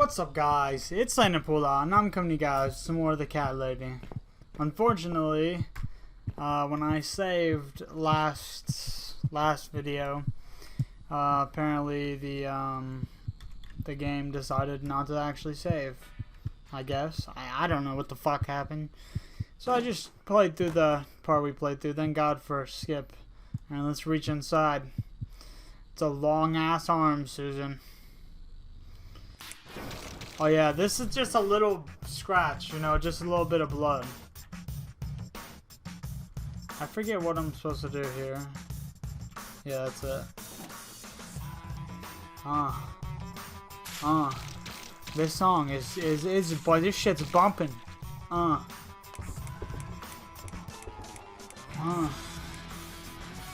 What's up, guys? It's Pula, and I'm coming to you guys with some more of the cat lady. Unfortunately, when I saved last video, apparently the game decided not to actually save. I guess I don't know what the fuck happened. So I just played through the part we played through. Thank God for a skip. And let's reach inside. It's a long ass arm, Susan. Oh yeah, this is just a little scratch, you know, just a little bit of blood. I forget what I'm supposed to do here. Yeah, that's it. This song is boy, this shit's bumping.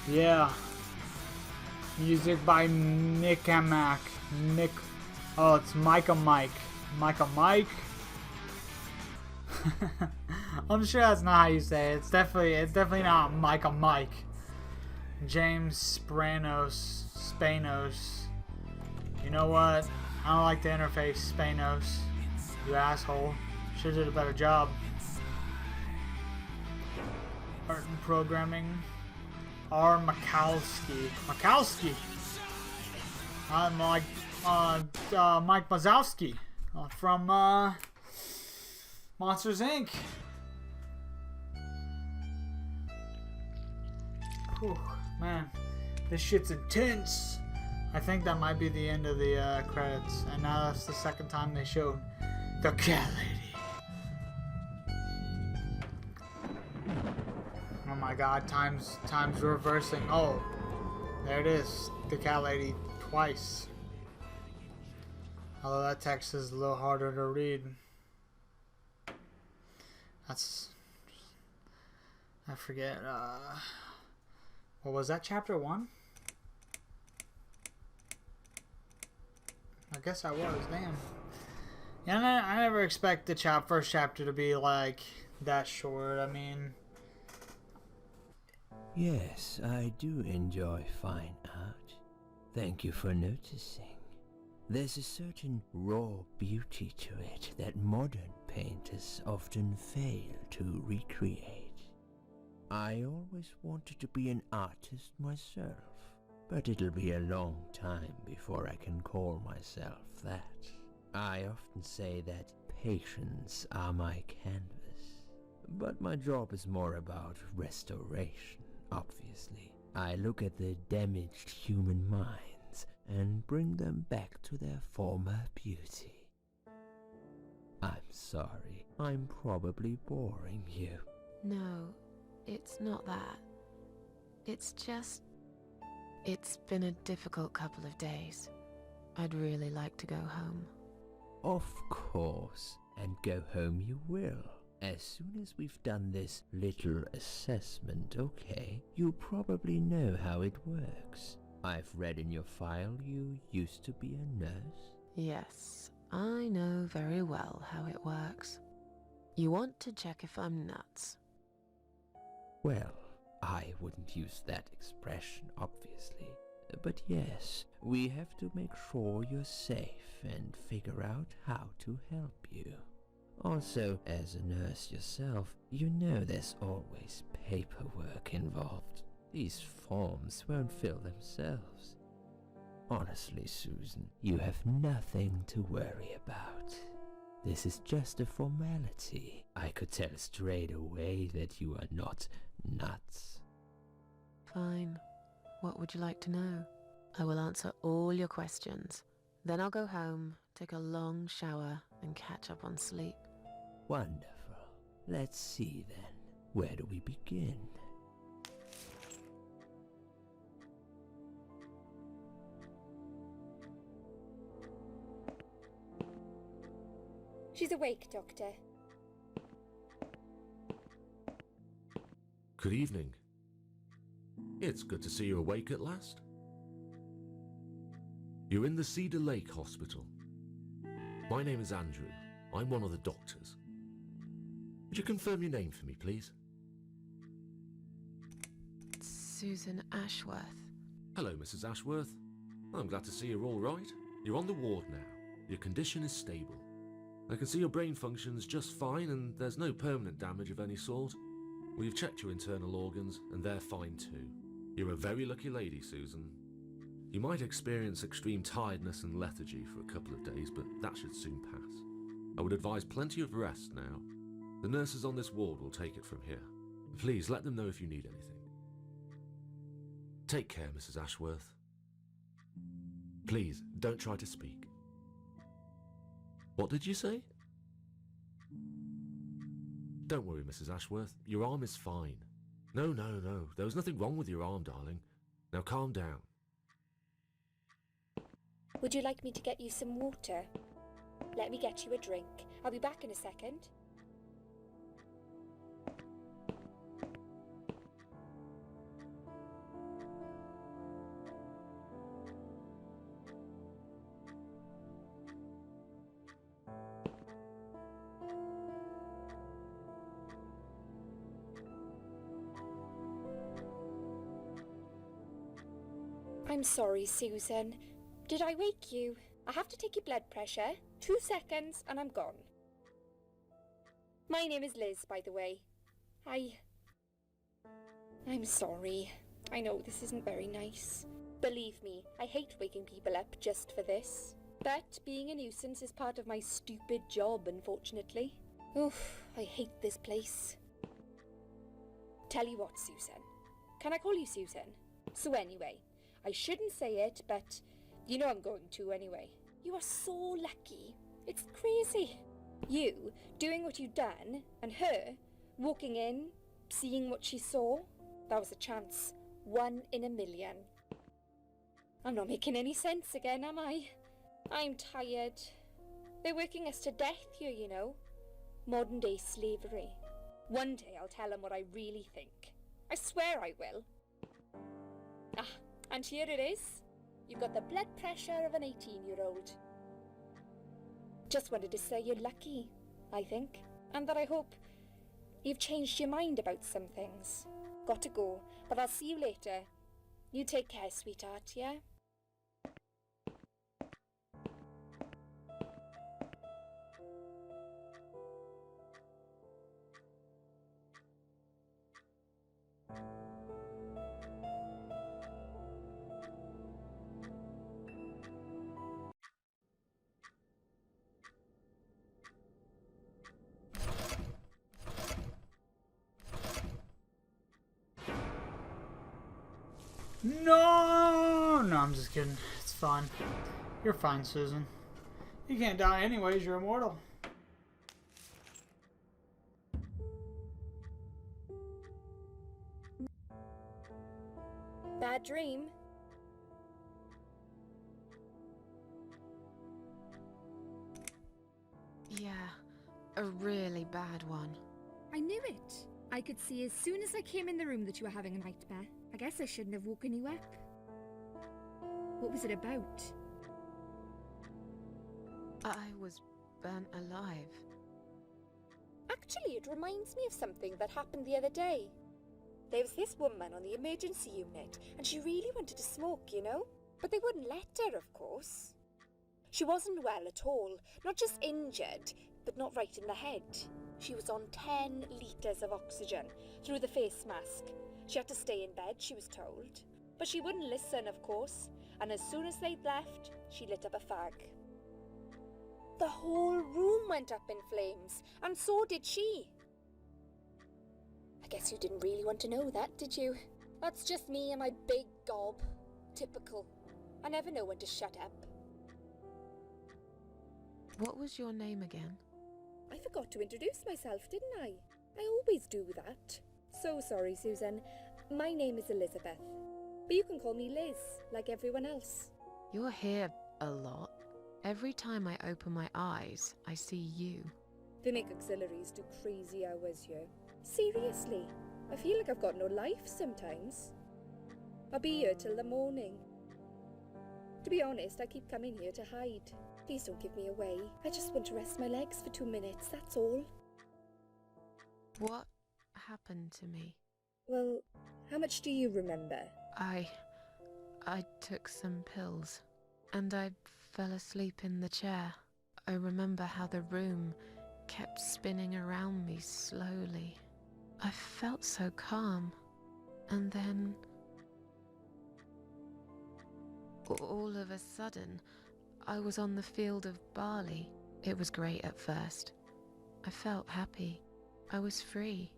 Yeah. Music by Micah Mac. Oh, it's Micah Mike. Micah Mike. I'm sure that's not how you say it. It's definitely not Micah Mike. James Spanos. You know what? I don't like the interface, Spanos. You asshole. Should have did a better job. Art and programming. R. Makowski. I'm like Mike Wazowski from Monsters Inc. Whew, man, this shit's intense. I think that might be the end of the credits, and now that's the second time they showed the cat lady. Oh my God, time's reversing. Oh, there it is, the cat lady twice. Although that text is a little harder to read. I forget, what was that, chapter 1? I guess I was, damn. Yeah, I never expect the first chapter to be like that short. I mean, yes, I do enjoy fine art. Thank you for noticing. There's a certain raw beauty to it that modern painters often fail to recreate. I always wanted to be an artist myself, but it'll be a long time before I can call myself that. I often say that patients are my canvas, but my job is more about restoration, obviously. I look at the damaged human minds and bring them back to their former beauty. I'm sorry, I'm probably boring you. No, it's not that. It's just... it's been a difficult couple of days. I'd really like to go home. Of course, and go home you will. As soon as we've done this little assessment, okay, you probably know how it works. I've read in your file you used to be a nurse. Yes, I know very well how it works. You want to check if I'm nuts? Well, I wouldn't use that expression, obviously. But yes, we have to make sure you're safe and figure out how to help you. Also, as a nurse yourself, you know there's always paperwork involved. These forms won't fill themselves. Honestly, Susan, you have nothing to worry about. This is just a formality. I could tell straight away that you are not nuts. Fine. What would you like to know? I will answer all your questions. Then I'll go home, take a long shower, and catch up on sleep. Wonderful. Let's see then. Where do we begin? She's awake, Doctor. Good evening. It's good to see you awake at last. You're in the Cedar Lake Hospital. My name is Andrew. I'm one of the doctors. Would you confirm your name for me, please? Susan Ashworth. Hello, Mrs. Ashworth. I'm glad to see you're all right. You're on the ward now. Your condition is stable. I can see your brain functions just fine and there's no permanent damage of any sort. We've checked your internal organs and they're fine too. You're a very lucky lady, Susan. You might experience extreme tiredness and lethargy for a couple of days, but that should soon pass. I would advise plenty of rest now. The nurses on this ward will take it from here. Please let them know if you need anything. Take care, Mrs. Ashworth. Please, don't try to speak. What did you say? Don't worry, Mrs. Ashworth. Your arm is fine. No. There was nothing wrong with your arm, darling. Now calm down. Would you like me to get you some water? Let me get you a drink. I'll be back in a second. I'm sorry, Susan. Did I wake you? I have to take your blood pressure. 2 seconds and I'm gone. My name is Liz, by the way. I'm sorry. I know this isn't very nice. Believe me, I hate waking people up just for this. But being a nuisance is part of my stupid job, unfortunately. Oof, I hate this place. Tell you what, Susan. Can I call you Susan? So anyway, I shouldn't say it, but you know I'm going to anyway. You are so lucky. It's crazy. You doing what you've done, and her walking in, seeing what she saw. That was a chance. 1 in a million. I'm not making any sense again, am I? I'm tired. They're working us to death here, you know. Modern day slavery. One day I'll tell them what I really think. I swear I will. Ah, and here it is. You've got the blood pressure of an 18-year-old. Just wanted to say you're lucky, I think. And that I hope you've changed your mind about some things. Got to go, but I'll see you later. You take care, sweetheart, yeah? No, I'm just kidding. It's fine. You're fine, Susan. You can't die anyways. You're immortal. Bad dream? Yeah, a really bad one. I knew it. I could see as soon as I came in the room that you were having a nightmare. I guess I shouldn't have woken you up. What was it about? I was burnt alive. Actually, it reminds me of something that happened the other day. There was this woman on the emergency unit, and she really wanted to smoke, you know? But they wouldn't let her, of course. She wasn't well at all, not just injured, but not right in the head. She was on 10 litres of oxygen through the face mask. She had to stay in bed, she was told. But she wouldn't listen, of course, and as soon as they'd left, she lit up a fag. The whole room went up in flames, and so did she. I guess you didn't really want to know that, did you? That's just me and my big gob. Typical. I never know when to shut up. What was your name again? I forgot to introduce myself, didn't I? I always do that. So sorry, Susan. My name is Elizabeth. But you can call me Liz, like everyone else. You're here a lot. Every time I open my eyes, I see you. They make auxiliaries do crazy hours here. Seriously, I feel like I've got no life sometimes. I'll be here till the morning. To be honest, I keep coming here to hide. Please don't give me away. I just want to rest my legs for 2 minutes, that's all. What happened to me? Well, how much do you remember? I took some pills, and I fell asleep in the chair. I remember how the room kept spinning around me slowly. I felt so calm. And then, all of a sudden, I was on the field of barley. It was great at first. I felt happy. I was free.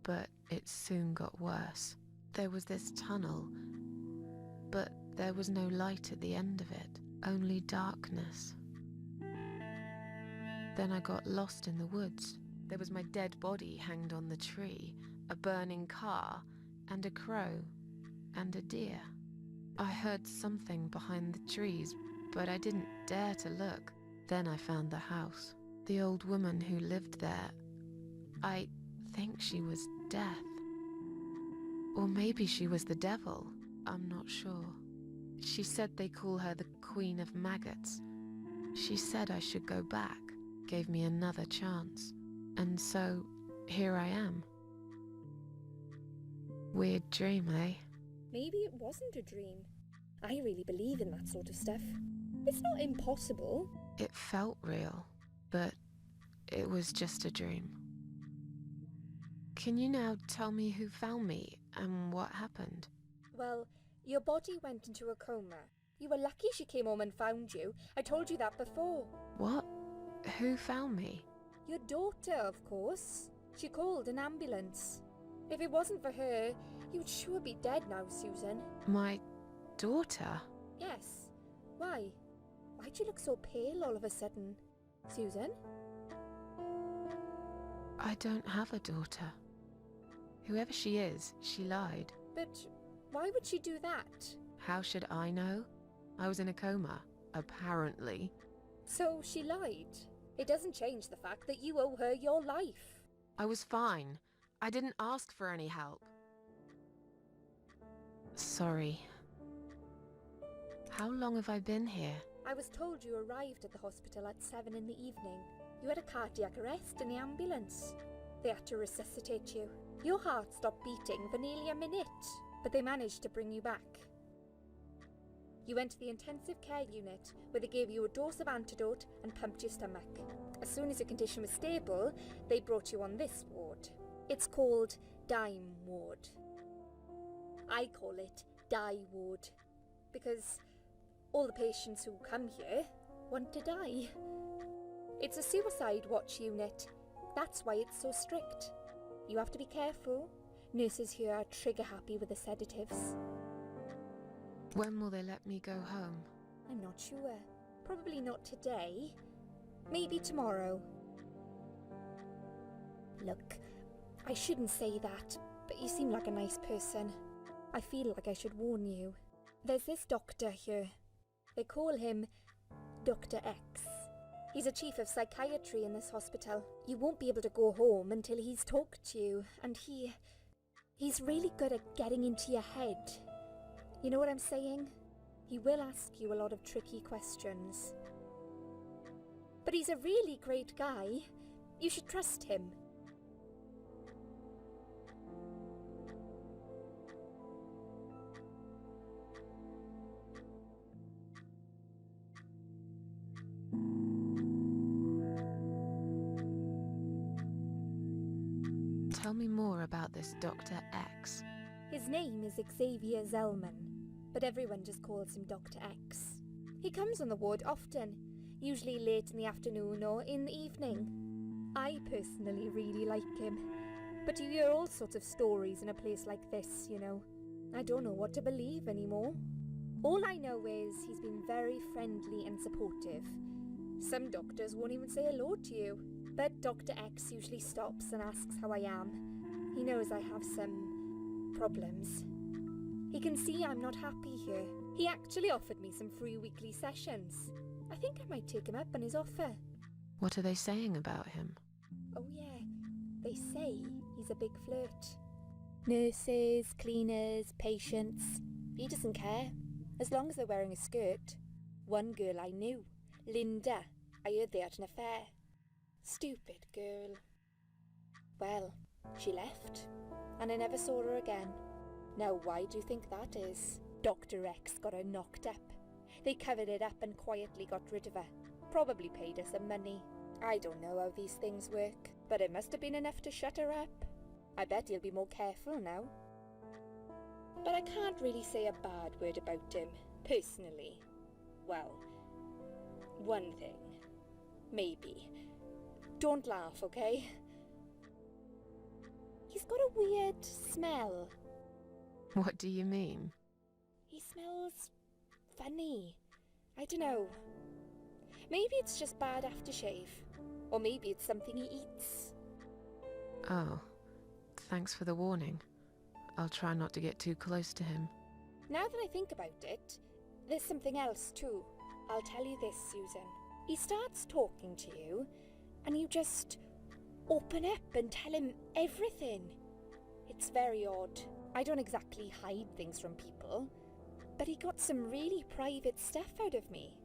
But it soon got worse. There was this tunnel, but there was no light at the end of it, only darkness. Then I got lost in the woods. There was my dead body hanged on the tree, a burning car, and a crow, and a deer. I heard something behind the trees, but I didn't dare to look. Then I found the house. The old woman who lived there, I think she was Death. Or maybe she was the devil. I'm not sure. She said they call her the Queen of Maggots. She said I should go back, gave me another chance. And so, here I am. Weird dream, eh? Maybe it wasn't a dream. I really believe in that sort of stuff. It's not impossible. It felt real, but it was just a dream. Can you now tell me who found me and what happened? Well, your body went into a coma. You were lucky she came home and found you. I told you that before. What? Who found me? Your daughter, of course. She called an ambulance. If it wasn't for her, you'd sure be dead now, Susan. My daughter? Yes. Why? Why'd you look so pale all of a sudden? Susan? I don't have a daughter. Whoever she is, she lied. But why would she do that? How should I know? I was in a coma, apparently. So she lied. It doesn't change the fact that you owe her your life. I was fine. I didn't ask for any help. Sorry. How long have I been here? I was told you arrived at the hospital at 7 in the evening. You had a cardiac arrest in the ambulance. They had to resuscitate you. Your heart stopped beating for nearly a minute, but they managed to bring you back. You went to the intensive care unit, where they gave you a dose of antidote and pumped your stomach. As soon as your condition was stable, they brought you on this ward. It's called Dime Ward. I call it Die Ward, because all the patients who come here want to die. It's a suicide watch unit. That's why it's so strict. You have to be careful. Nurses here are trigger happy with the sedatives. When will they let me go home? I'm not sure. Probably not today. Maybe tomorrow. Look, I shouldn't say that, but you seem like a nice person. I feel like I should warn you. There's this doctor here. They call him Dr. X. He's a chief of psychiatry in this hospital. You won't be able to go home until he's talked to you, and he's really good at getting into your head. You know what I'm saying? He will ask you a lot of tricky questions. But he's a really great guy. You should trust him. Tell me more about this Dr. X. His name is Xavier Zellman, but everyone just calls him Dr. X. He comes on the ward often, usually late in the afternoon or in the evening. I personally really like him, but you hear all sorts of stories in a place like this, you know. I don't know what to believe anymore. All I know is he's been very friendly and supportive. Some doctors won't even say hello to you, but Dr. X usually stops and asks how I am. He knows I have some problems. He can see I'm not happy here. He actually offered me some free weekly sessions. I think I might take him up on his offer. What are they saying about him? Oh yeah, they say he's a big flirt. Nurses, cleaners, patients. He doesn't care, as long as they're wearing a skirt. One girl I knew, Linda, I heard they had an affair. Stupid girl. Well, she left, and I never saw her again. Now why do you think that is? Dr. X got her knocked up, They covered it up and quietly got rid of her. Probably paid her some money. I don't know how these things work, but it must have been enough to shut her up. I bet he'll be more careful now. But I can't really say a bad word about him, personally. Well, one thing. Maybe. Don't laugh, okay? He's got a weird smell. What do you mean? He smells funny. I don't know. Maybe it's just bad aftershave. Or maybe it's something he eats. Oh, thanks for the warning. I'll try not to get too close to him. Now that I think about it, there's something else too. I'll tell you this, Susan. He starts talking to you, and you just open up and tell him everything. It's very odd. I don't exactly hide things from people, but he got some really private stuff out of me.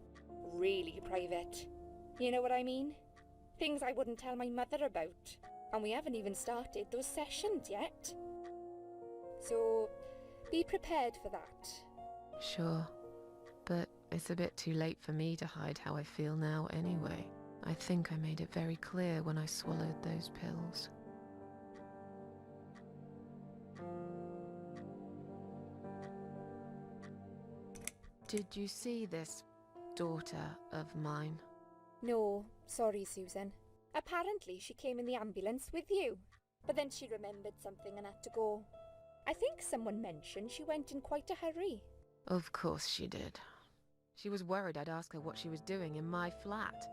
Really private. You know what I mean? Things I wouldn't tell my mother about. And we haven't even started those sessions yet. So, be prepared for that. Sure, but it's a bit too late for me to hide how I feel now anyway. I think I made it very clear when I swallowed those pills. Did you see this daughter of mine? No, sorry, Susan. Apparently she came in the ambulance with you. But then she remembered something and had to go. I think someone mentioned she went in quite a hurry. Of course she did. She was worried I'd ask her what she was doing in my flat.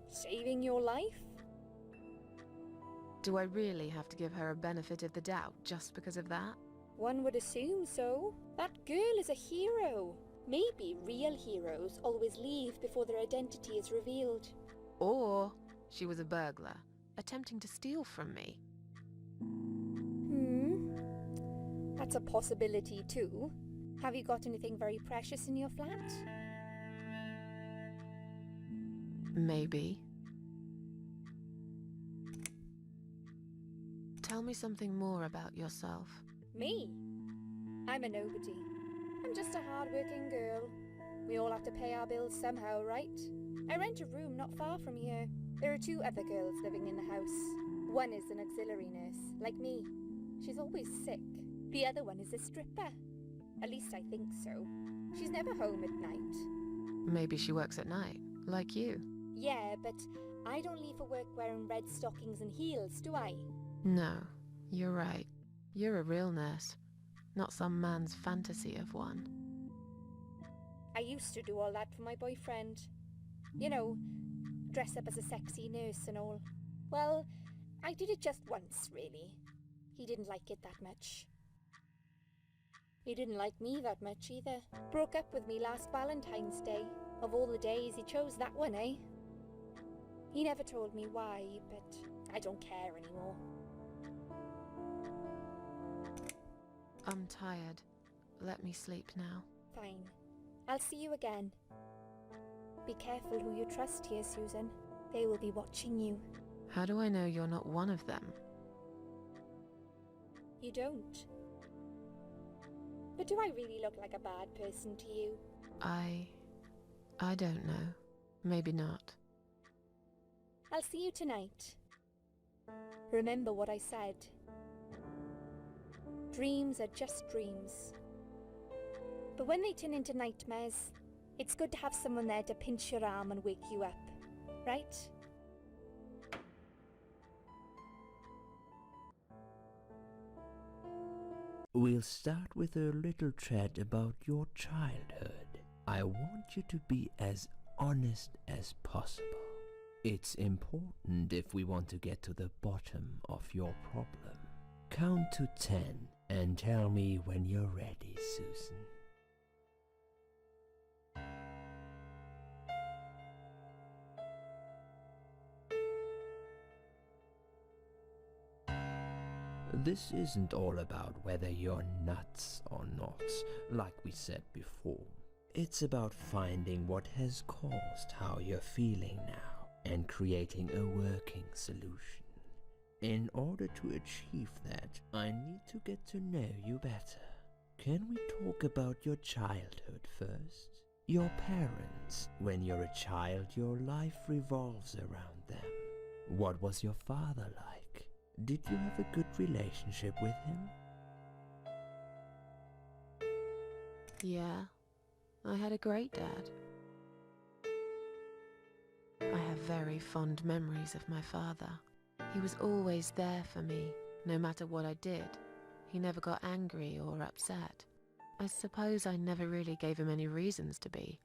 Saving your life? Do I really have to give her a benefit of the doubt just because of that? One would assume so. That girl is a hero. Maybe real heroes always leave before their identity is revealed. Or she was a burglar, attempting to steal from me. That's a possibility too. Have you got anything very precious in your flat? Maybe. Tell me something more about yourself. Me? I'm a nobody. I'm just a hard-working girl. We all have to pay our bills somehow, right? I rent a room not far from here. There are 2 other girls living in the house. One is an auxiliary nurse, like me. She's always sick. The other one is a stripper. At least I think so. She's never home at night. Maybe she works at night, like you. Yeah, but I don't leave for work wearing red stockings and heels, do I? No, you're right. You're a real nurse, not some man's fantasy of one. I used to do all that for my boyfriend. You know, dress up as a sexy nurse and all. Well, I did it just once, really. He didn't like it that much. He didn't like me that much either. Broke up with me last Valentine's Day. Of all the days, he chose that one, eh? He never told me why, but I don't care anymore. I'm tired. Let me sleep now. Fine. I'll see you again. Be careful who you trust here, Susan. They will be watching you. How do I know you're not one of them? You don't. But do I really look like a bad person to you? I don't know. Maybe not. I'll see you tonight. Remember what I said. Dreams are just dreams. But when they turn into nightmares, it's good to have someone there to pinch your arm and wake you up, right? We'll start with a little chat about your childhood. I want you to be as honest as possible. It's important if we want to get to the bottom of your problem. Count to 10 and tell me when you're ready, Susan. This isn't all about whether you're nuts or not, like we said before. It's about finding what has caused how you're feeling now and creating a working solution. In order to achieve that, I need to get to know you better. Can we talk about your childhood first? Your parents. When you're a child, your life revolves around them. What was your father like? Did you have a good relationship with him? Yeah, I had a great dad. I have very fond memories of my father. He was always there for me, no matter what I did. He never got angry or upset. I suppose I never really gave him any reasons to be.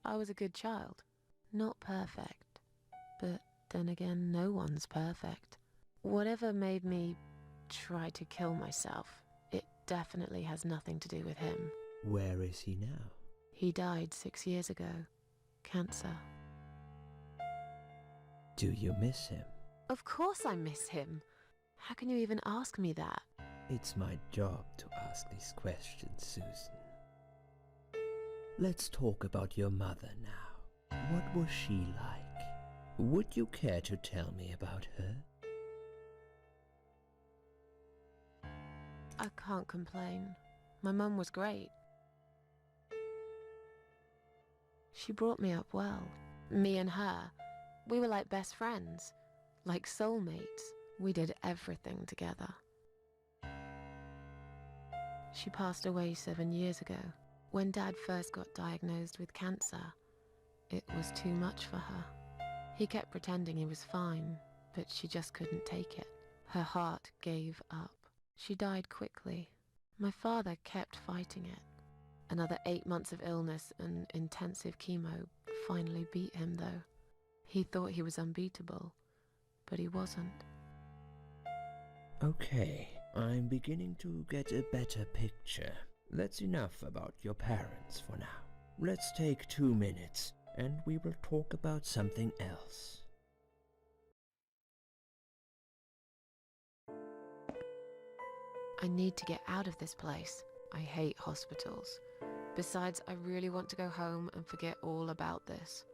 I was a good child. Not perfect. But then again, no one's perfect. Whatever made me try to kill myself, it definitely has nothing to do with him. Where is he now? He died 6 years ago. Cancer. Do you miss him? Of course I miss him. How can you even ask me that? It's my job to ask these questions, Susan. Let's talk about your mother now. What was she like? Would you care to tell me about her? I can't complain. My mum was great. She brought me up well. Me and her, we were like best friends, like soulmates. We did everything together. She passed away 7 years ago. When Dad first got diagnosed with cancer, it was too much for her. He kept pretending he was fine, but she just couldn't take it. Her heart gave up. She died quickly. My father kept fighting it. Another 8 months of illness and intensive chemo finally beat him, though. He thought he was unbeatable, but he wasn't. Okay, I'm beginning to get a better picture. That's enough about your parents for now. Let's take 2 minutes, and we will talk about something else. I need to get out of this place. I hate hospitals. Besides, I really want to go home and forget all about this.